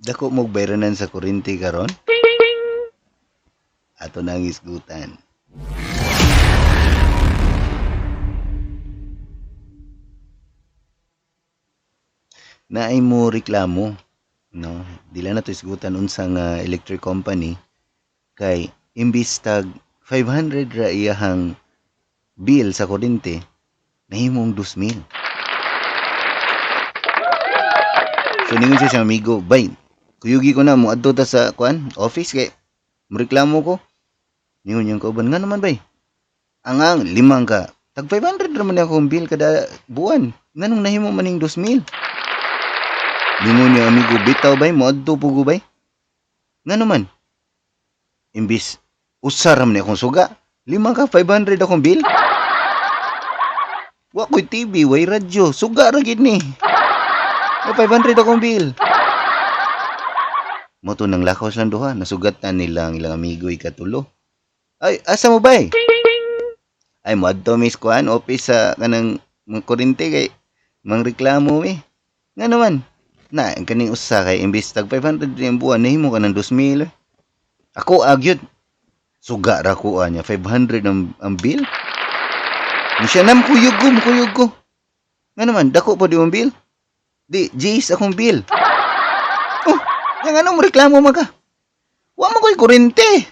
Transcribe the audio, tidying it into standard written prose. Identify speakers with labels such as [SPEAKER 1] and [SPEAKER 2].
[SPEAKER 1] Dako mo bayranan sa kuryente karon? Ato nang isgutan. Naay mo reklamo, no? Dila na to isgutan unsang electric company kay imbis tag 500 ra iyahang bill sa kuryente, nahimong 2,000. So ningon siya sa amigo, bay, kuyugi ko na mo adto ta sa office kay moreklamo ko. Ningon yung kauban, nga naman bay. Ang limang ka. Tag 500 naman akong bill kada buwan. Nganong nahimo maning 2,000? Ningon yung amigo, bitaw bay, mo adto pugo bay. Nga naman. Imbis usar man akong suga. 5 ka 500 akong bill. Wa ko'y TV, way radyo, suga ra gid ni. 500 akong bill. Mo to nang lakaw silang duha, nasugatan nilang ilang amigo ikatulo. Ay, asa mo bay? Ay, mo adto mis kuan office sa kanang kuryente kay mangreklamo eh. Nga naman, na kaning usa kay imbis tag 500 yung buwan nahimo ka ng 2,000. Ako agyod. Suga ra ko niya 500 ang bill. Ni siya nam kuyog ko. Nga naman, dako pa di ang bill. Di, G's akong bill. Oh, nga ano mo reklamo man ka? Wa mo ko'y kuryente.